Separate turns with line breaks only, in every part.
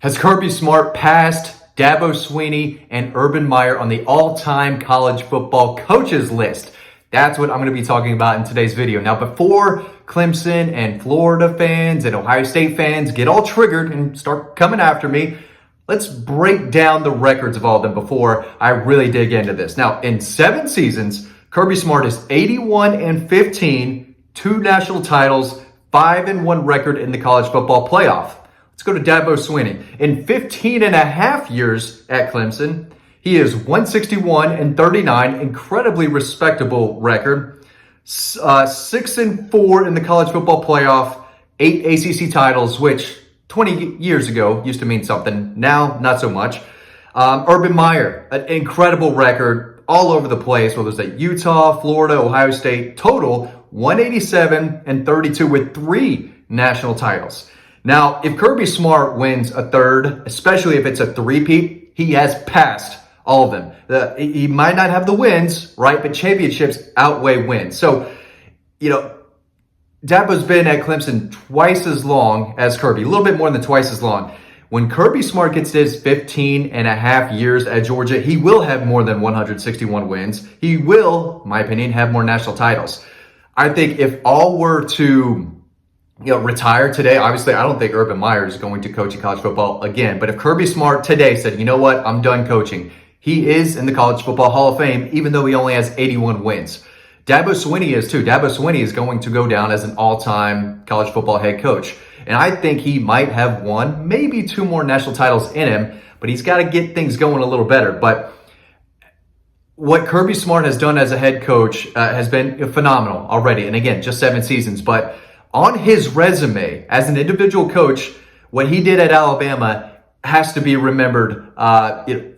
Has Kirby Smart passed Dabo, Swinney, and Urban Meyer on the all-time college football coaches list? That's what I'm going to be talking about in today's video. Now, before Clemson and Florida fans and Ohio State fans get all triggered and start coming after me, let's break down the records of all of them before I really dig into this. Now, in 7 seasons, Kirby Smart is 81-15, 2 national titles, 5-1 record in the college football playoff. Let's go to Dabo Swinney. In 15 and a half years at Clemson, he is 161-39, incredibly respectable record. 6-4 in the college football playoff, 8 ACC titles, which 20 years ago used to mean something. Now, not so much. Urban Meyer, an incredible record all over the place, whether it's at Utah, Florida, Ohio State. Total 187-32 with 3 national titles. Now, if Kirby Smart wins a third, especially if it's a three-peat, he has passed all of them. He might not have the wins, right? But championships outweigh wins. So, Dabo's been at Clemson twice as long as Kirby, a little bit more than twice as long. When Kirby Smart gets to his 15 and a half years at Georgia, he will have more than 161 wins. He will, in my opinion, have more national titles. I think if all were to retire today, obviously I don't think Urban Meyer is going to coach in college football again. But if Kirby Smart today said, you know what, I'm done coaching, he is in the College Football Hall of Fame, even though he only has 81 wins. Dabo Swinney is too. Dabo Swinney is going to go down as an all-time college football head coach. And I think he might have 1, maybe 2 more national titles in him, but he's got to get things going a little better. But what Kirby Smart has done as a head coach has been phenomenal already. And again, just 7 seasons. But on his resume as an individual coach, what he did at Alabama has to be remembered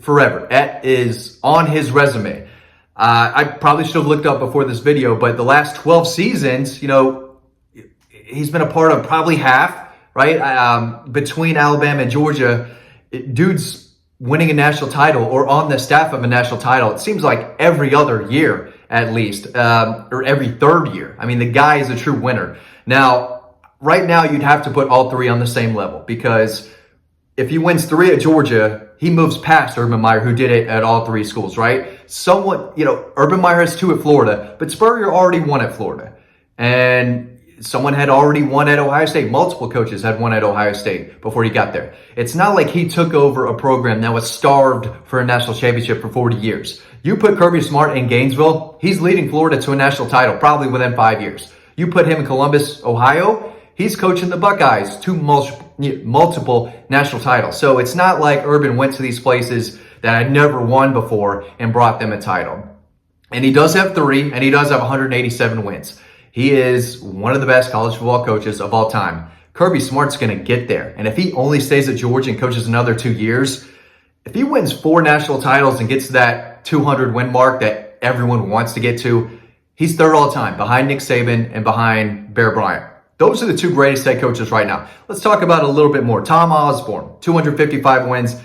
forever. That is on his resume. I probably should have looked up before this video, but the last 12 seasons, he's been a part of probably half, right? Between Alabama and Georgia, dude's winning a national title or on the staff of a national title. It seems like every other year at least, or every third year. I mean, the guy is a true winner. Now, right now, you'd have to put all 3 on the same level because if he wins 3 at Georgia, he moves past Urban Meyer, who did it at all 3 schools, right? Somewhat, Urban Meyer has 2 at Florida, but Spurrier already won at Florida. And someone had already won at Ohio State. Multiple coaches had won at Ohio State before he got there. It's not like he took over a program that was starved for a national championship for 40 years. You put Kirby Smart in Gainesville, he's leading Florida to a national title, probably within 5 years. You put him in Columbus, Ohio, he's coaching the Buckeyes to multiple national titles. So it's not like Urban went to these places that had never won before and brought them a title. And he does have 3, and he does have 187 wins. He is one of the best college football coaches of all time. Kirby Smart's going to get there. And if he only stays at Georgia and coaches another 2 years, if he wins 4 national titles and gets to that 200 win mark that everyone wants to get to, he's third all time behind Nick Saban and behind Bear Bryant. Those are the 2 greatest head coaches right now. Let's talk about it a little bit more. Tom Osborne, 255 wins,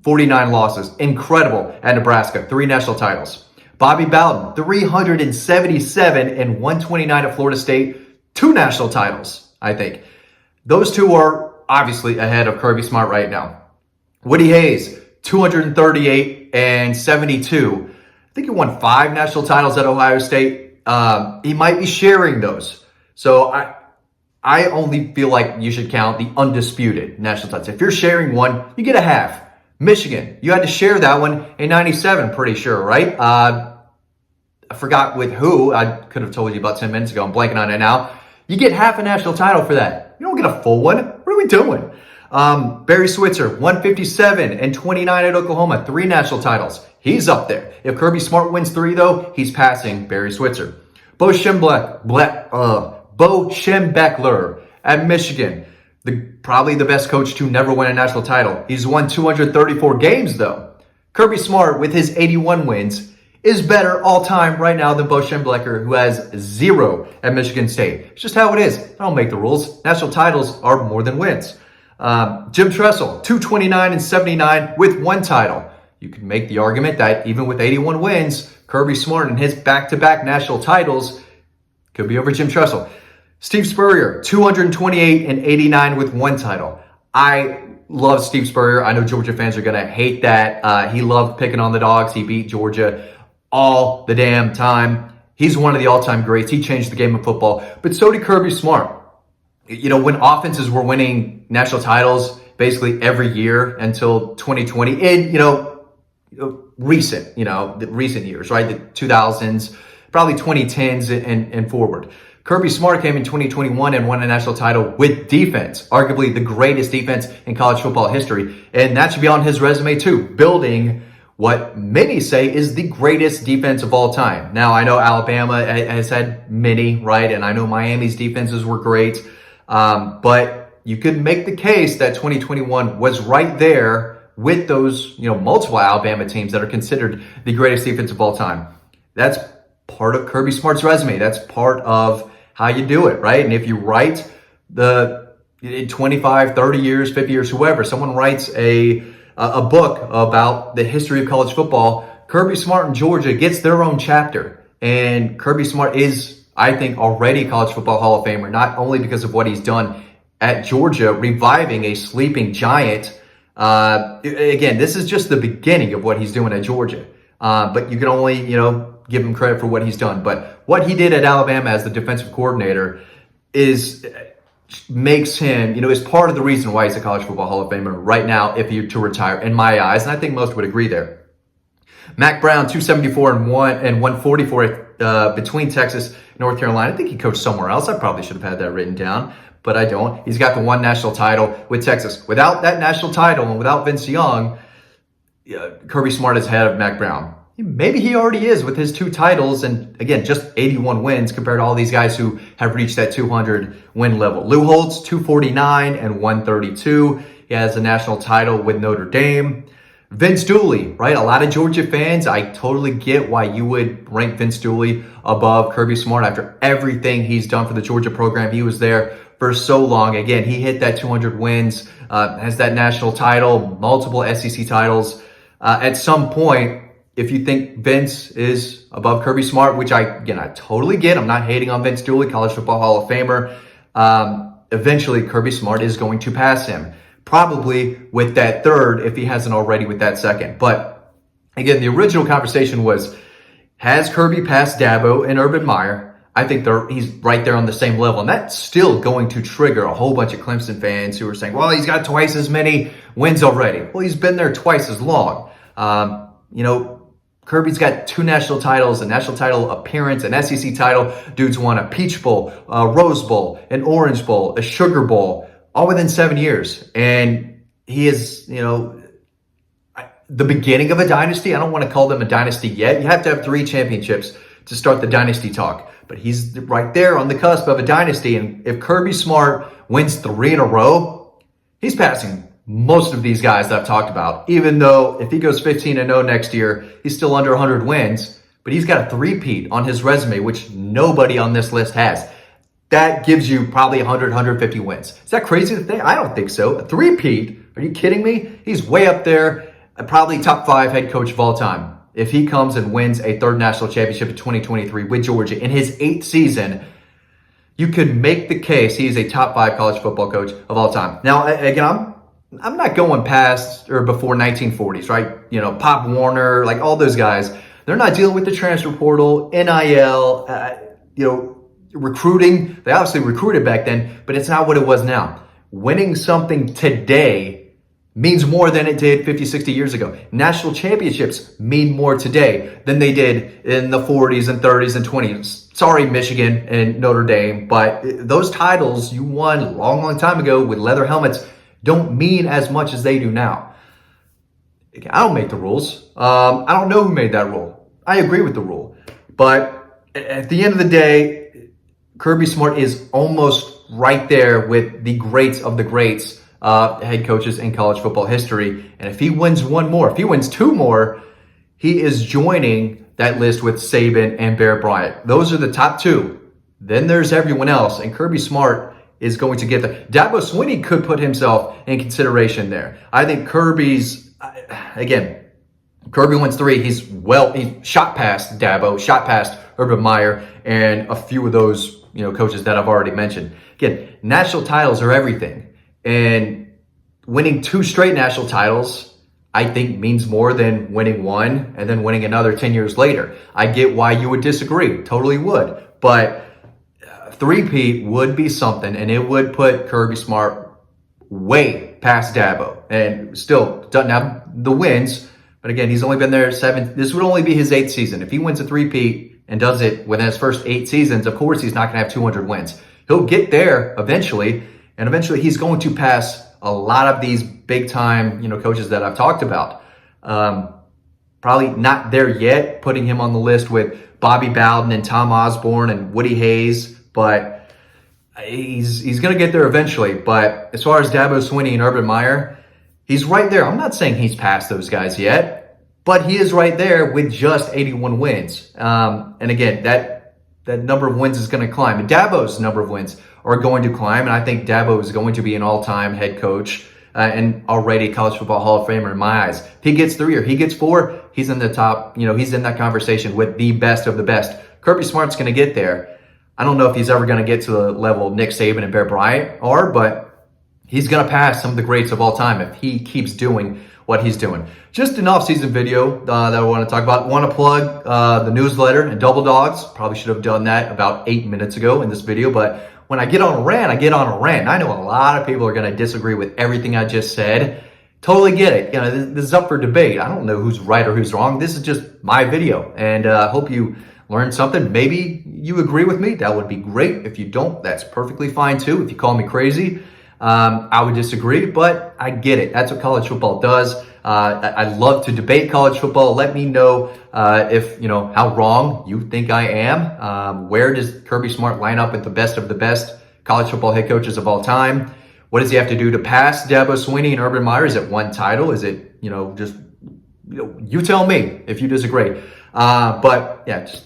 49 losses. Incredible at Nebraska, 3 national titles. Bobby Bowden, 377 and 129 at Florida State, 2 national titles, I think. Those 2 are obviously ahead of Kirby Smart right now. Woody Hayes, 238 and 72. I think he won 5 national titles at Ohio State. He might be sharing those. So I only feel like you should count the undisputed national titles. If you're sharing one, you get a half. Michigan, you had to share that one in 97, pretty sure, right? I forgot with who. I could have told you about 10 minutes ago. I'm blanking on it now. You get half a national title for that. You don't get a full one. What are we doing? Barry Switzer, 157 and 29 at Oklahoma, 3 national titles. He's up there. If Kirby Smart wins 3, though, he's passing Barry Switzer. Bo Schembechler at Michigan, probably the best coach to never win a national title. He's won 234 games, though. Kirby Smart, with his 81 wins, is better all time right now than Bo Schembechler, who has 0 at Michigan State. It's just how it is. I don't make the rules. National titles are more than wins. Jim Tressel, 229 and 79 with 1 title. You can make the argument that even with 81 wins, Kirby Smart and his back-to-back national titles could be over Jim Tressel. Steve Spurrier, 228 and 89 with 1 title. I loves Steve Spurrier. I know Georgia fans are going to hate that. He loved picking on the Dogs. He beat Georgia all the damn time. He's one of the all-time greats. He changed the game of football. But so did Kirby Smart. You know, when offenses were winning national titles basically every year until 2020, in, recent years, right? The 2000s, probably 2010s and forward. Kirby Smart came in 2021 and won a national title with defense, arguably the greatest defense in college football history. And that should be on his resume too, building what many say is the greatest defense of all time. Now, I know Alabama has had many, right? And I know Miami's defenses were great. But you could make the case that 2021 was right there with those, multiple Alabama teams that are considered the greatest defense of all time. That's part of Kirby Smart's resume. That's part of how you do it, right? And if you write in 25, 30 years, 50 years, whoever, someone writes a book about the history of college football, Kirby Smart in Georgia gets their own chapter. And Kirby Smart is, I think, already College Football Hall of Famer, not only because of what he's done at Georgia, reviving a sleeping giant. Again, this is just the beginning of what he's doing at Georgia. But you can only, give him credit for what he's done. But what he did at Alabama as the defensive coordinator makes him, is part of the reason why he's a College Football Hall of Famer right now, if he were to retire, in my eyes. And I think most would agree there. Mack Brown, 274 and 144 between Texas and North Carolina. I think he coached somewhere else. I probably should have had that written down, but I don't. He's got the one national title with Texas. Without that national title and without Vince Young, Kirby Smart is ahead of Mack Brown. Maybe he already is with his 2 titles and, again, just 81 wins compared to all these guys who have reached that 200 win level. Lou Holtz, 249 and 132. He has a national title with Notre Dame. Vince Dooley, right? A lot of Georgia fans, I totally get why you would rank Vince Dooley above Kirby Smart after everything he's done for the Georgia program. He was there for so long. Again, he hit that 200 wins, has that national title, multiple SEC titles. At some point, if you think Vince is above Kirby Smart, which I totally get. I'm not hating on Vince Dooley, College Football Hall of Famer. Eventually, Kirby Smart is going to pass him. Probably with that third, if he hasn't already with that second. But again, the original conversation was, has Kirby passed Dabo and Urban Meyer? I think he's right there on the same level. And that's still going to trigger a whole bunch of Clemson fans who are saying, well, he's got twice as many wins already. Well, he's been there twice as long. Kirby's got 2 national titles, a national title appearance, an SEC title. Dude's won a Peach Bowl, a Rose Bowl, an Orange Bowl, a Sugar Bowl, all within 7 years. And he is, the beginning of a dynasty. I don't want to call them a dynasty yet. You have to have 3 championships to start the dynasty talk. But he's right there on the cusp of a dynasty. And if Kirby Smart wins 3 in a row, he's passing most of these guys that I've talked about. Even though if he goes 15-0 next year, he's still under 100 wins. But he's got a 3-peat on his resume, which nobody on this list has. That gives you probably 100, 150 wins. Is that crazy to think? I don't think so. A 3-peat? Are you kidding me? He's way up there, probably top 5 head coach of all time. If he comes and wins a 3rd national championship in 2023 with Georgia in his 8th season, you could make the case he is a top 5 college football coach of all time. Now, again, I'm not going past or before 1940s, right? Pop Warner, like all those guys. They're not dealing with the transfer portal, NIL, recruiting. They obviously recruited back then, but it's not what it was now. Winning something today means more than it did 50, 60 years ago. National championships mean more today than they did in the 40s and 30s and 20s. Sorry, Michigan and Notre Dame, but those titles you won a long, long time ago with leather helmets don't mean as much as they do now. I don't make the rules. I don't know who made that rule. I agree with the rule. But at the end of the day, Kirby Smart is almost right there with the greats of the greats head coaches in college football history. And if he wins 1 more, if he wins 2 more, he is joining that list with Saban and Bear Bryant. Those are the top 2. Then there's everyone else. And Kirby Smart is going to get there. Dabo Swinney could put himself in consideration there. I think Kirby wins 3. He's shot past Dabo, shot past Urban Meyer, and a few of those coaches that I've already mentioned. Again, national titles are everything. And winning 2 straight national titles, I think, means more than winning one and then winning another 10 years later. I get why you would disagree. Totally would. But three-peat would be something, and it would put Kirby Smart way past Dabo. And still doesn't have the wins. But again, he's only been there 7. This would only be his 8th season. If he wins a three-peat and does it within his first 8 seasons, of course he's not going to have 200 wins. He'll get there eventually, and eventually he's going to pass a lot of these big-time, coaches that I've talked about. Probably not there yet, putting him on the list with Bobby Bowden and Tom Osborne and Woody Hayes, but he's going to get there eventually. But as far as Dabo, Swinney, and Urban Meyer, he's right there. I'm not saying he's past those guys yet, but he is right there with just 81 wins. And again, that number of wins is going to climb. And Dabo's number of wins are going to climb, and I think Dabo is going to be an all-time head coach and already college football Hall of Famer in my eyes. If he gets 3 or he gets 4, he's in the top, he's in that conversation with the best of the best. Kirby Smart's going to get there. I don't know if he's ever going to get to the level Nick Saban and Bear Bryant are, but he's going to pass some of the greats of all time if he keeps doing what he's doing. Just an off-season video that I want to talk about. I want to plug the newsletter and Double Dogs. Probably should have done that about 8 minutes ago in this video, but when I get on a rant, I get on a rant. I know a lot of people are going to disagree with everything I just said. Totally get it. This is up for debate. I don't know who's right or who's wrong. This is just my video, and I hope you learned something. Maybe you agree with me. That would be great. If you don't, that's perfectly fine too. If you call me crazy, I would disagree, but I get it. That's what college football does. I love to debate college football. Let me know if, how wrong you think I am. Where does Kirby Smart line up with the best of the best college football head coaches of all time? What does he have to do to pass Dabo, Swinney, and Urban Meyer? Is it one title? Is it, just, you tell me if you disagree. But yeah, just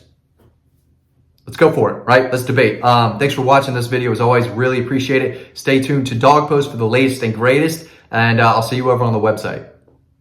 let's go for it, right? Let's debate. Thanks for watching this video. As always, really appreciate it. Stay tuned to Dawg Post for the latest and greatest, and I'll see you over on the website.